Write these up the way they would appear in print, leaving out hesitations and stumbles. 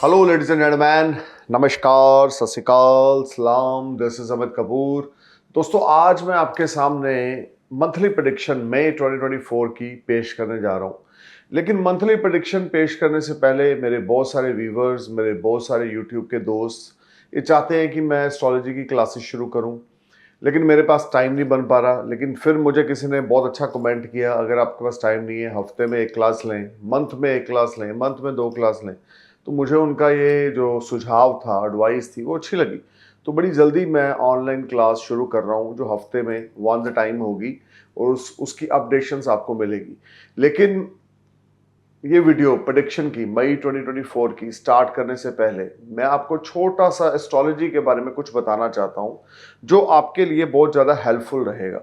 Hello ladies and gentleman, नमस्कार, सत श्री अकाल, सलाम। This is Amit Kapoor. दोस्तों, आज मैं आपके सामने मंथली प्रेडिक्शन मई 2024 की पेश करने जा रहा हूँ। लेकिन मंथली प्रेडिक्शन पेश करने से पहले मेरे बहुत सारे व्यूवर्स, मेरे बहुत सारे यूट्यूब के दोस्त ये चाहते हैं कि मैं एस्ट्रोलॉजी की क्लासेस शुरू करूँ, लेकिन मेरे पास टाइम नहीं बन पा रहा। लेकिन फिर मुझे किसी ने बहुत अच्छा कमेंट किया, अगर आपके पास टाइम नहीं है, हफ्ते में एक क्लास लें, मंथ में एक क्लास लें, मंथ में 2 क्लास लें। तो मुझे उनका ये जो सुझाव था, एडवाइस थी, वो अच्छी लगी। तो बड़ी जल्दी मैं ऑनलाइन क्लास शुरू कर रहा हूँ, जो हफ्ते में वन द टाइम होगी और उसकी अपडेशंस आपको मिलेगी। लेकिन ये वीडियो प्रेडिक्शन की मई 2024 की स्टार्ट करने से पहले मैं आपको छोटा सा एस्ट्रोलॉजी के बारे में कुछ बताना चाहता हूँ, जो आपके लिए बहुत ज़्यादा हेल्पफुल रहेगा।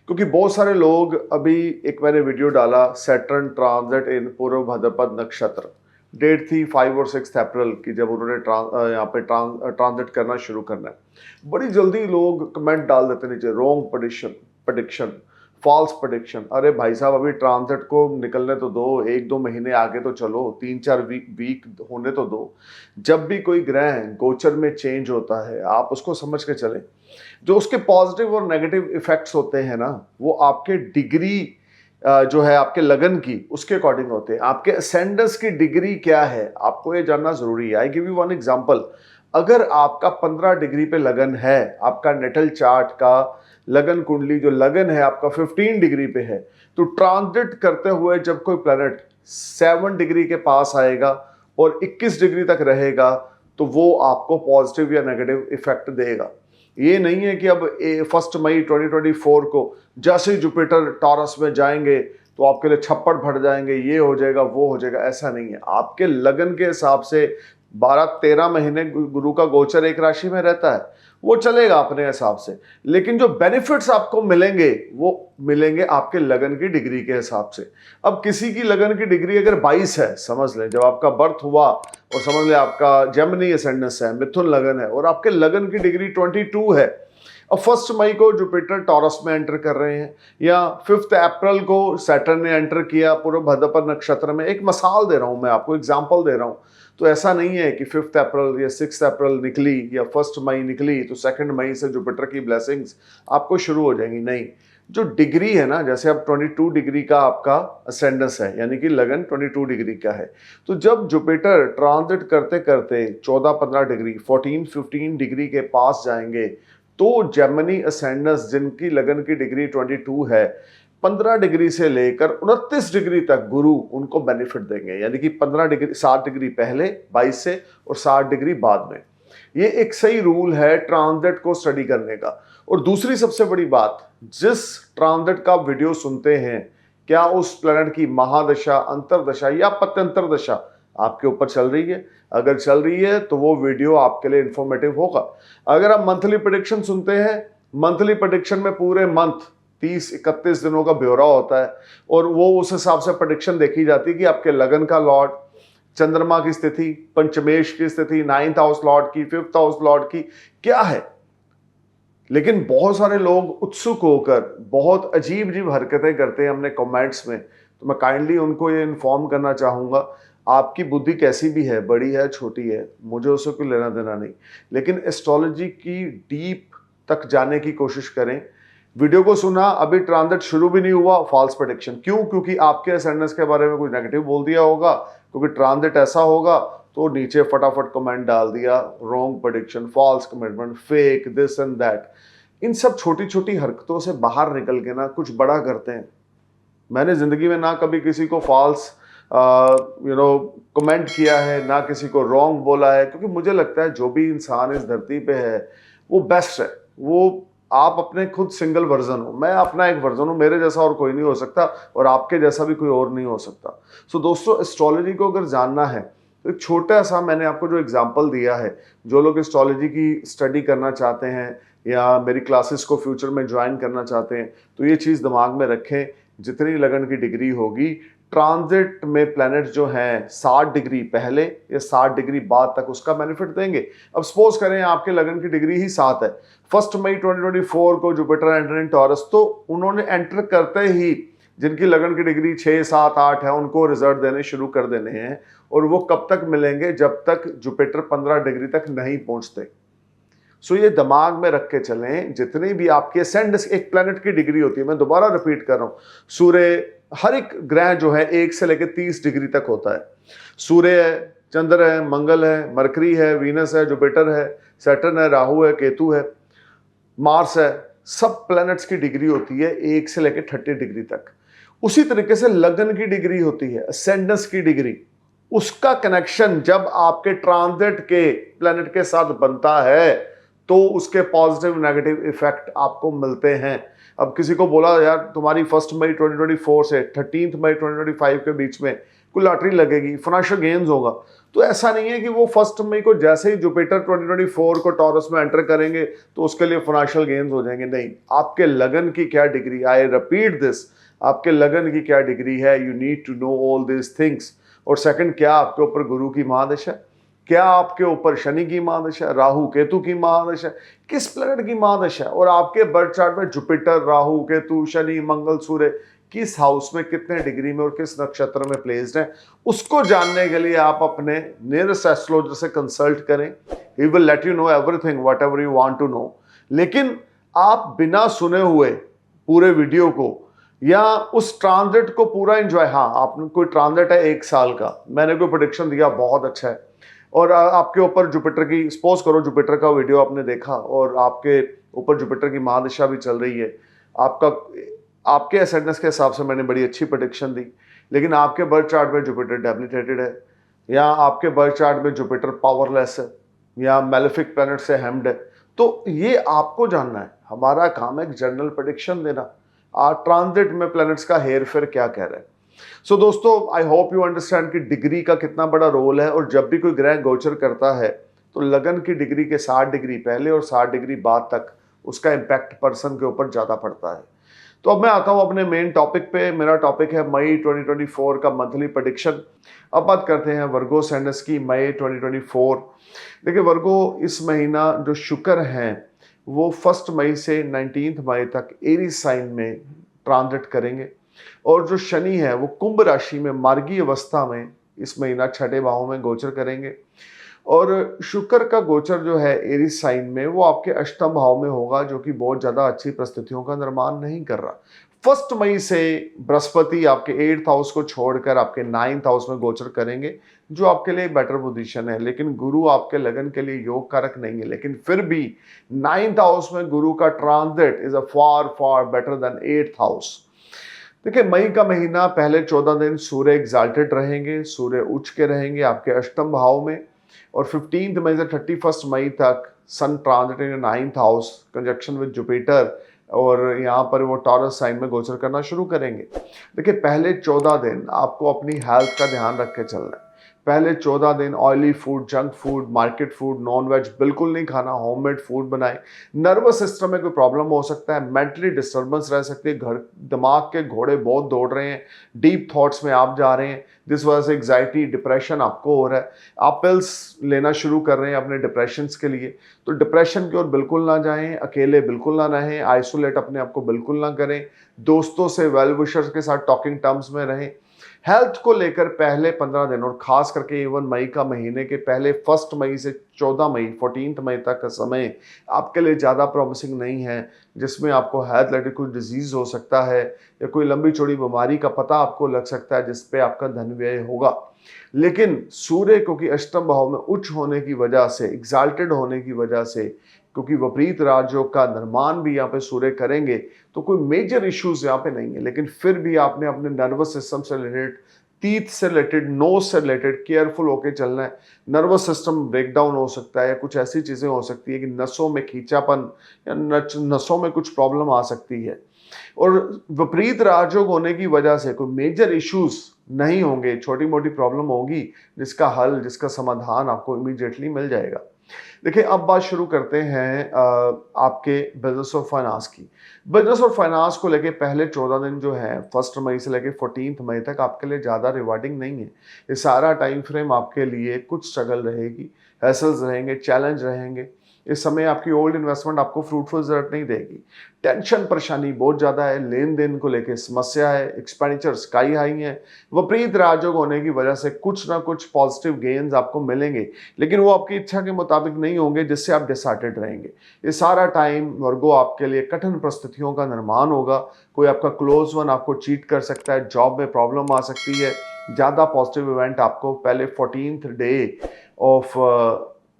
क्योंकि बहुत सारे लोग, अभी एक मैंने वीडियो डाला सैटर्न ट्रांजिट इन पूर्व भाद्रपद नक्षत्र, डेट थी 5 और 6 अप्रैल की, जब उन्होंने यहाँ पे ट्रांजिट करना शुरू करना है। बड़ी जल्दी लोग कमेंट डाल देते नीचे, रॉन्ग प्रेडिक्शन, फॉल्स प्रेडिक्शन। अरे भाई साहब, अभी ट्रांजिट को निकलने तो दो, 1-2 महीने आगे तो चलो, 3-4 वीक होने तो दो। जब भी कोई ग्रह गोचर में चेंज होता है, आप उसको समझ के चलें। जो उसके पॉजिटिव और नेगेटिव इफेक्ट्स होते हैं ना, वो आपके डिग्री जो है आपके लगन की, उसके अकॉर्डिंग होते हैं। आपके असेंडेंस की डिग्री क्या है, आपको ये जानना जरूरी है। I give you one example. अगर आपका 15 डिग्री पे लगन है, आपका नेटल चार्ट का लगन कुंडली जो लगन है आपका 15 डिग्री पे है, तो ट्रांजिट करते हुए जब कोई प्लैनेट 7 डिग्री के पास आएगा और 21 डिग्री तक रहेगा, तो वो आपको पॉजिटिव या नेगेटिव इफेक्ट देगा। ये नहीं है कि अब 1 मई 2024 को जैसे ही जुपिटर टॉरस में जाएंगे तो आपके लिए छप्पड़ फट जाएंगे, ये हो जाएगा, वो हो जाएगा। ऐसा नहीं है। आपके लगन के हिसाब से 12-13 महीने गुरु का गोचर एक राशि में रहता है, वो चलेगा अपने हिसाब से। लेकिन जो बेनिफिट्स आपको मिलेंगे, वो मिलेंगे आपके लगन की डिग्री के हिसाब से। अब किसी की लगन की डिग्री अगर 22 है, समझ लें जब आपका बर्थ हुआ, और समझ लें आपका जेमिनी असेंडेंस है, मिथुन लगन है, और आपके लगन की डिग्री 22 है। अब 1 मई को जुपिटर टॉरस में एंटर कर रहे हैं, या 5 अप्रैल को सैटर्न ने एंटर किया पूर्व भाद्रपद नक्षत्र में। एक मिसाल दे रहा हूं मैं आपको, एग्जांपल दे रहा हूं। तो ऐसा नहीं है कि 5 अप्रैल या 6 अप्रैल निकली या 1 मई निकली तो 2 मई से जुपिटर की ब्लेसिंग्स आपको शुरू हो जाएंगी। नहीं, जो डिग्री है ना, जैसे अब 22 डिग्री का आपका असेंडेंस है, यानी कि लगन 22 डिग्री का है, तो जब जुपिटर ट्रांजिट करते करते 14-15 डिग्री, 14-15 डिग्री के पास जाएंगे, तो जेमिनी असेंडेंस जिनकी लगन की डिग्री 22 है, 15 डिग्री से लेकर 29 डिग्री तक गुरु उनको बेनिफिट देंगे। यानी कि 15 डिग्री, 7 डिग्री पहले 22 से, और 7 डिग्री बाद में। ये एक सही रूल है ट्रांजिट को स्टडी करने का। और दूसरी सबसे बड़ी बात, जिस ट्रांजिट का वीडियो सुनते हैं, क्या उस प्लैनेट की महादशा, अंतरदशा या पत्यंतर दशा आपके ऊपर चल रही है? अगर चल रही है तो वो वीडियो आपके लिए इंफॉर्मेटिव होगा। अगर आप मंथली प्रेडिक्शन सुनते हैं, मंथली प्रेडिक्शन में पूरे मंथ 30-31 दिनों का ब्यौरा होता है, और वो उस हिसाब से प्रेडिक्शन देखी जाती है कि आपके लगन का लॉर्ड, चंद्रमा की स्थिति, पंचमेश की स्थिति, 9th हाउस लॉर्ड की, 5th हाउस लॉर्ड की क्या है। लेकिन बहुत सारे लोग उत्सुक होकर बहुत अजीब अजीब हरकतें करते हैं अपने कमेंट्स में। तो मैं काइंडली उनको ये इन्फॉर्म करना चाहूँगा, आपकी बुद्धि कैसी भी है, बड़ी है, छोटी है, मुझे उससे कोई लेना देना नहीं। लेकिन एस्ट्रोलॉजी की डीप तक जाने की कोशिश करें। वीडियो को सुना, अभी ट्रांजिट शुरू भी नहीं हुआ, फॉल्स प्रेडिक्शन। क्यों? क्योंकि आपके असेंडेंस के बारे में कुछ नेगेटिव बोल दिया होगा, क्योंकि ट्रांजिट ऐसा होगा, तो नीचे फटाफट कमेंट डाल दिया, wrong prediction, false commitment, fake, this and that. इन सब छोटी छोटी हरकतों से बाहर निकल के ना कुछ बड़ा करते हैं। मैंने जिंदगी में ना कभी किसी को फॉल्स कमेंट किया है, ना किसी को रॉन्ग बोला है, क्योंकि मुझे लगता है जो भी इंसान इस धरती पे है वो बेस्ट है। वो आप अपने खुद सिंगल वर्जन हो, मैं अपना एक वर्जन हूँ, मेरे जैसा और कोई नहीं हो सकता, और आपके जैसा भी कोई और नहीं हो सकता। सो दोस्तों, एस्ट्रोलॉजी को अगर जानना है तो एक छोटा सा मैंने आपको जो एग्जांपल दिया है, जो लोग एस्ट्रोलॉजी की स्टडी करना चाहते हैं या मेरी क्लासेस को फ्यूचर में ज्वाइन करना चाहते हैं, तो ये चीज़ दिमाग में रखें। जितनी लगन की डिग्री होगी, ट्रांजिट में प्लैनेट जो हैं 60 डिग्री पहले या 60 डिग्री बाद तक उसका बेनिफिट देंगे। अब सपोज करें आपके लगन की डिग्री ही 7 है, 1 मई 2024 को जुपिटर एंटर इन टॉरस, तो उन्होंने एंटर करते ही जिनकी लगन की डिग्री 6, 7, 8 है उनको रिजल्ट देने शुरू कर देने हैं, और वो कब तक मिलेंगे, जब तक जुपिटर 15 डिग्री तक नहीं पहुंचते। सो ये दिमाग में रख के चलें, जितनी भी आपके असेंड एक प्लैनेट की डिग्री होती है, मैं दोबारा रिपीट कर रहा हूं, सूर्य, हर एक ग्रह जो है 1 से लेकर 30 डिग्री तक होता है। सूर्य है, चंद्र है, मंगल है, मरकरी है, वीनस है, जुपिटर है, सैटर्न है, राहु है, केतु है, मार्स है, सब प्लैनेट्स की डिग्री होती है 1 से लेकर 30 डिग्री तक। उसी तरीके से लगन की डिग्री होती है, असेंडेंस की डिग्री, उसका कनेक्शन जब आपके ट्रांजिट के प्लैनेट के साथ बनता है तो उसके पॉजिटिव नेगेटिव इफेक्ट आपको मिलते हैं। अब किसी को बोला यार तुम्हारी 1 मई 2024 से 13 मई 2025 के बीच में कोई लॉटरी लगेगी, फाइनेंशियल गेन्स होगा, तो ऐसा नहीं है कि वो 1 मई को जैसे ही जुपिटर 2024 को टॉरस में एंटर करेंगे तो उसके लिए फाइनेंशियल गेन्स हो जाएंगे। नहीं, आपके लगन की क्या डिग्री, आई रिपीट दिस, आपके लगन की क्या डिग्री है, you need to know all this things. और सेकंड, क्या आपके ऊपर गुरु की महादशा, क्या आपके ऊपर शनि की महादशा, राहु केतु की महादशा, किस प्लैनेट की महादशा, और आपके बर्थ चार्ट में जुपिटर, राहु केतु, शनि, मंगल, सूर्य किस हाउस में, कितने डिग्री में और किस नक्षत्र में प्लेस्ड है, उसको जानने के लिए आप अपने नियरेस्ट एस्ट्रोलॉजर से कंसल्ट करें। He will let you know everything whatever you want to know. लेकिन आप बिना सुने हुए पूरे वीडियो को या उस ट्रांजिट को पूरा एंजॉय, हाँ आपने कोई ट्रांजिट है 1 साल का, मैंने कोई प्रेडिक्शन दिया बहुत अच्छा है, और आपके ऊपर जुपिटर की, सपोज करो जुपिटर का वीडियो आपने देखा और आपके ऊपर जुपिटर की महादशा भी चल रही है, आपके असेंडेंस के हिसाब से मैंने बड़ी अच्छी प्रेडिक्शन दी, लेकिन आपके बर्थ चार्ट में जुपिटर डेबिलिटेटेड है, या आपके बर्थ चार्ट में जुपिटर पावरलेस है, या मेलेफिक प्लैनेट से हेम्ड है, तो ये आपको जानना है। हमारा काम है जनरल प्रेडिक्शन देना, ट्रांजिट में प्लैनेट्स का हेर फेर क्या कह रहा है। सो दोस्तों, आई होप यू अंडरस्टैंड कि डिग्री का कितना बड़ा रोल है, और जब भी कोई ग्रह गोचर करता है तो लगन की डिग्री के 60 डिग्री पहले और 60 डिग्री बाद तक उसका इम्पैक्ट पर्सन के ऊपर ज़्यादा पड़ता है। तो अब मैं आता हूं अपने मेन टॉपिक पे। मेरा टॉपिक है मई 2024 का मंथली प्रेडिक्शन। अब बात करते हैं वर्गो सैंडस की मई 2024। देखिए, वर्गो इस महीना जो शुक्र हैं वो 1 मई से 19 मई तक एरीज साइन में ट्रांजिट करेंगे, और जो शनि है वो कुंभ राशि में मार्गी अवस्था में इस महीना 6ठे भाव में गोचर करेंगे, और शुक्र का गोचर जो है एरीज साइन में वो आपके 8म भाव में होगा, जो कि बहुत ज्यादा अच्छी परिस्थितियों का निर्माण नहीं कर रहा। 1 मई से बृहस्पति आपके 8th हाउस को छोड़कर आपके 9th हाउस में गोचर करेंगे, जो आपके लिए बेटर पोजीशन है, लेकिन गुरु आपके लगन के लिए योग कारक नहीं है, लेकिन फिर भी 9th हाउस में गुरु का transit is a far far better than 8th house. देखिए, मई का महीना पहले 14 दिन सूर्य एग्जाल्टेड रहेंगे, सूर्य उच्च के रहेंगे आपके 8म भाव में, और 15 मई से 31 मई तक sun transit in 9th house conjunction with Jupiter, और यहाँ पर वो टॉरस साइन में गोचर करना शुरू करेंगे। देखिए, पहले 14 दिन आपको अपनी हेल्थ का ध्यान रख के चलना है। पहले 14 दिन oily food, junk food, market food, non veg बिल्कुल नहीं खाना, होममेड फूड बनाएं। नर्वस सिस्टम में कोई प्रॉब्लम हो सकता है, मेंटली डिस्टर्बेंस रह सकती है, घर दिमाग के घोड़े बहुत दौड़ रहे हैं, डीप थॉट्स में आप जा रहे हैं, जिस वजह से एग्जाइटी डिप्रेशन आपको हो रहा है, आप पिल्स लेना शुरू कर रहे हैं अपने डिप्रेशन के लिए, तो डिप्रेशन की ओर बिल्कुल ना जाएं, अकेले बिल्कुल ना रहें, आइसोलेट अपने आप को बिल्कुल ना करें, दोस्तों से वेल विशर्स के साथ टॉकिंग टर्म्स में रहें। हेल्थ को लेकर पहले 15 दिन, और खास करके इवन मई का महीने के पहले 1 मई से 14 मई 14 मई तक का समय आपके लिए ज़्यादा प्रॉमिसिंग नहीं है, जिसमें आपको हेल्थ रिलेटेड कोई डिजीज़ हो सकता है, या कोई लंबी चौड़ी बीमारी का पता आपको लग सकता है, जिस पे आपका धन व्यय होगा। लेकिन सूर्य क्योंकि 8म भाव में उच्च होने की वजह से, एग्जाल्टेड होने की वजह से, क्योंकि विपरीत राजयोग का निर्माण भी यहाँ पे सूर्य करेंगे, तो कोई मेजर इश्यूज यहाँ पे नहीं है, लेकिन फिर भी आपने अपने नर्वस सिस्टम से रिलेटेड, टीथ से रिलेटेड, नोज से रिलेटेड केयरफुल होकर चलना है। नर्वस सिस्टम ब्रेकडाउन हो सकता है, या कुछ ऐसी चीज़ें हो सकती है कि नसों में खींचापन या नसों में कुछ प्रॉब्लम आ सकती है, और विपरीत राजयोग होने की वजह से कोई मेजर इश्यूज नहीं होंगे, छोटी मोटी प्रॉब्लम होगी जिसका हल, जिसका समाधान आपको इमीडिएटली मिल जाएगा। देखिए, अब बात शुरू करते हैं आपके बिजनेस और फाइनेंस की। बिजनेस और फाइनेंस को लेके पहले 14 दिन जो है 1 मई से लेके 14 मई तक आपके लिए ज़्यादा रिवार्डिंग नहीं है। ये सारा टाइम फ्रेम आपके लिए कुछ स्ट्रगल रहेगी, हैसल्स रहेंगे, चैलेंज रहेंगे, इस समय आपकी ओल्ड इन्वेस्टमेंट आपको फ्रूटफुल रिजल्ट नहीं देगी। टेंशन परेशानी बहुत ज़्यादा है, लेन देन को लेके समस्या है, एक्सपेंडिचर स्काई हाई है। विपरीत राजयोग होने की वजह से कुछ ना कुछ पॉजिटिव गेन्स आपको मिलेंगे, लेकिन वो आपकी इच्छा के मुताबिक नहीं होंगे, जिससे आप डिसहार्टेड रहेंगे। ये सारा टाइम वर्गो आपके लिए कठिन परिस्थितियों का निर्माण होगा। कोई आपका क्लोज वन आपको चीट कर सकता है, जॉब में प्रॉब्लम आ सकती है। ज़्यादा पॉजिटिव इवेंट आपको पहले 14th डे ऑफ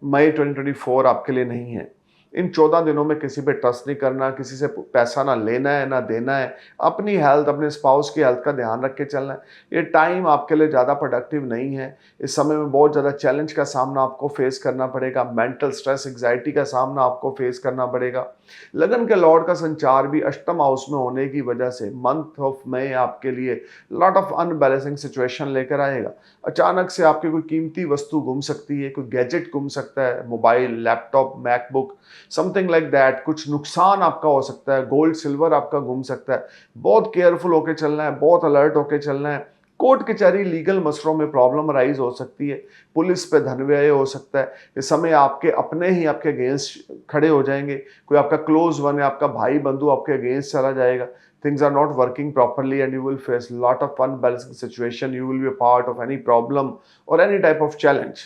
मई 2024 आपके लिए नहीं है। इन 14 दिनों में किसी पे ट्रस्ट नहीं करना, किसी से पैसा ना लेना है ना देना है। अपनी हेल्थ, अपने स्पाउस की हेल्थ का ध्यान रख के चलना है। ये टाइम आपके लिए ज़्यादा प्रोडक्टिव नहीं है। इस समय में बहुत ज़्यादा चैलेंज का सामना आपको फेस करना पड़ेगा। मेंटल स्ट्रेस, एग्जाइटी का सामना आपको फेस करना पड़ेगा। लगन के लॉर्ड का संचार भी अष्टम हाउस में होने की वजह से मंथ ऑफ मई आपके लिए लॉट ऑफ अनबैलेंसिंग सिचुएशन लेकर आएगा। अचानक से आपकी कोई कीमती वस्तु गुम सकती है, कोई गैजेट गुम सकता है, mobile, laptop, MacBook, something like that. कुछ नुकसान आपका हो सकता है, गोल्ड सिल्वर आपका घूम सकता है। बहुत केयरफुल होकर चलना है, बहुत अलर्ट होकर चलना है। कोर्ट कचहरी, लीगल मसलों में प्रॉब्लम राइज हो सकती है, पुलिस पे धन व्यय हो सकता है। इस समय आपके अपने ही आपके अगेंस्ट खड़े हो जाएंगे। कोई आपका क्लोज वन है, आपका भाई बंधु आपके अगेंस्ट चला जाएगा। Things are not working properly and you will face lot of unbalancing situation. You will be a part of any problem or any type of challenge.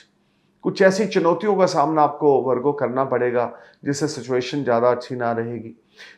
कुछ ऐसी चुनौतियों का सामना आपको वर्गो करना पड़ेगा जिससे सिचुएशन ज़्यादा अच्छी ना रहेगी।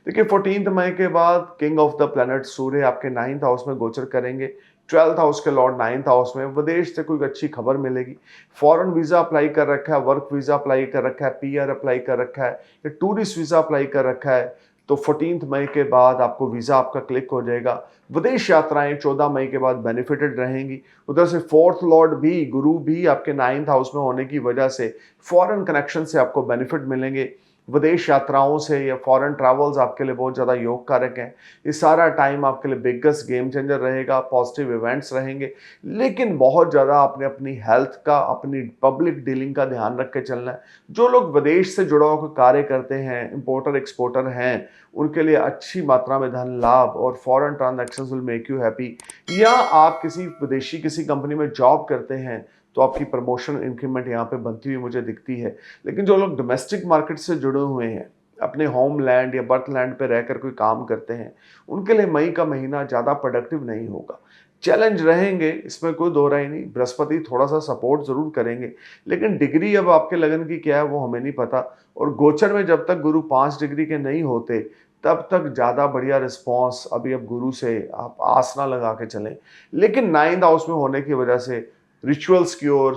देखिए 14 मई के बाद किंग ऑफ द प्लैनेट सूर्य आपके 9th हाउस में गोचर करेंगे। 12th हाउस के लॉर्ड 9th हाउस में। विदेश से कोई अच्छी खबर मिलेगी। फॉरेन वीज़ा अप्लाई कर रखा है, वर्क वीज़ा अप्लाई कर रखा है, पीआर अप्लाई कर रखा है या टूरिस्ट वीज़ा अप्लाई कर रखा है, तो 14 मई के बाद आपको वीज़ा आपका क्लिक हो जाएगा। विदेश यात्राएं 14 मई के बाद बेनिफिटेड रहेंगी। उधर से 4th लॉर्ड भी, गुरु भी आपके 9th हाउस में होने की वजह से फॉरेन कनेक्शन से आपको बेनिफिट मिलेंगे। विदेश यात्राओं से या फॉरेन ट्रैवल्स आपके लिए बहुत ज़्यादा योग कारक हैं। ये सारा टाइम आपके लिए बिगेस्ट गेम चेंजर रहेगा, पॉजिटिव इवेंट्स रहेंगे, लेकिन बहुत ज़्यादा आपने अपनी हेल्थ का, अपनी पब्लिक डीलिंग का ध्यान रख के चलना है। जो लोग विदेश से जुड़ा होकर कार्य करते हैं, इंपोर्टर एक्सपोर्टर हैं, उनके लिए अच्छी मात्रा में धन लाभ और foreign transactions will make you happy. या आप किसी विदेशी किसी कंपनी में जॉब करते हैं तो आपकी प्रमोशन इंक्रीमेंट यहाँ पे बनती हुई मुझे दिखती है। लेकिन जो लोग डोमेस्टिक मार्केट से जुड़े हुए हैं, अपने होम लैंड या बर्थ लैंड पे रहकर कोई काम करते हैं, उनके लिए मई का महीना ज़्यादा प्रोडक्टिव नहीं होगा। चैलेंज रहेंगे, इसमें कोई दो राय नहीं। बृहस्पति थोड़ा सा सपोर्ट जरूर करेंगे, लेकिन डिग्री अब आपके लगन की क्या है वो हमें नहीं पता। और गोचर में जब तक गुरु 5 डिग्री के नहीं होते तब तक ज़्यादा बढ़िया रिस्पॉन्स अभी अब गुरु से आप आस ना लगा के चलें। लेकिन 9th हाउस में होने की वजह से रिचुअल्स की ओर,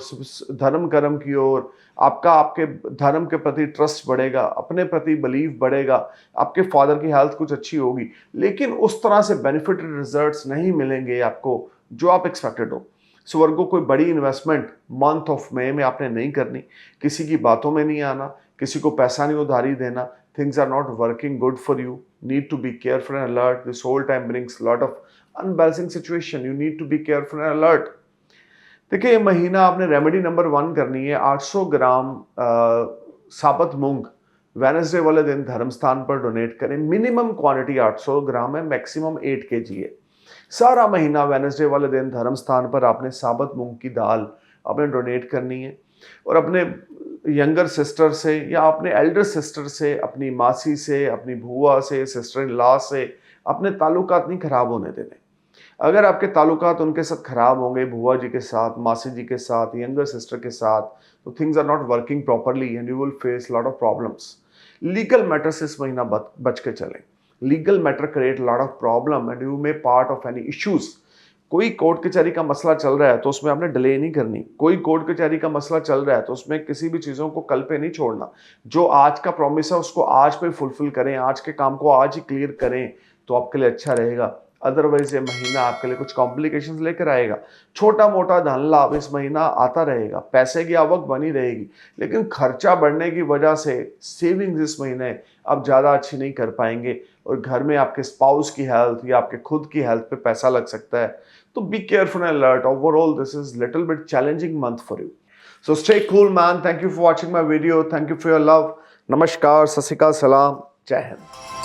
धर्म कर्म की ओर आपका, आपके धर्म के प्रति ट्रस्ट बढ़ेगा, अपने प्रति बिलीव बढ़ेगा, आपके फादर की हेल्थ कुछ अच्छी होगी, लेकिन उस तरह से बेनिफिटेड रिजल्ट्स नहीं मिलेंगे आपको जो आप एक्सपेक्टेड हो। सो वर्गो, कोई बड़ी इन्वेस्टमेंट मंथ ऑफ मई में आपने नहीं करनी, किसी की बातों में नहीं आना, किसी को पैसा नहीं उधारी देना। Things are not working good for you, need to be careful and alert. This whole time brings lot of unbalancing situation, you need to be careful and alert. देखिए, ये महीना आपने रेमेडी नंबर 1 करनी है। 800 ग्राम साबुत मूंग वेडनेसडे वाले दिन धर्म स्थान पर डोनेट करें। मिनिमम क्वांटिटी 800 ग्राम है, मैक्सिमम 8 kg है। सारा महीना वेडनेसडे वाले दिन धर्म स्थान पर आपने साबुत मूंग की दाल आपने डोनेट करनी है। और अपने यंगर सिस्टर से या अपने एल्डर सिस्टर से, अपनी मासी से, अपनी भूआ से, सिस्टर इन लॉ से अपने ताल्लुकात नहीं खराब होने देने। अगर आपके ताल्लुकात उनके साथ खराब होंगे, भुआ जी के साथ, मासी जी के साथ, यंगर सिस्टर के साथ, तो things are not working properly and you will face lot of problems. Legal matter से इस महीना बच के चलें। Legal matter create lot of problem and you may part of any issues. कोई कोर्ट कचहरी का मसला चल रहा है तो उसमें आपने डिले नहीं करनी। कोई कोर्ट कचहरी का मसला चल रहा है तो उसमें किसी भी चीज़ों को कल पे नहीं छोड़ना। जो आज का प्रॉमिस है उसको आज पे फुलफिल करें, आज के काम को आज ही क्लियर करें, तो आपके लिए अच्छा रहेगा। अदरवाइज ये महीना आपके लिए कुछ कॉम्प्लिकेशंस लेकर आएगा। छोटा मोटा धन लाभ इस महीना आता रहेगा, पैसे की आवक बनी रहेगी, लेकिन खर्चा बढ़ने की वजह से सेविंग्स इस महीने आप ज़्यादा अच्छी नहीं कर पाएंगे और घर में आपके स्पाउस की हेल्थ या आपके खुद की हेल्थ पे पैसा लग सकता है। तो B careful and alert. Overall this is little bit challenging month for you, so stay cool man. Thank you for watching my video, thank you for your love. नमस्कार, सत श्री अकाल, सलाम, जय हिंद।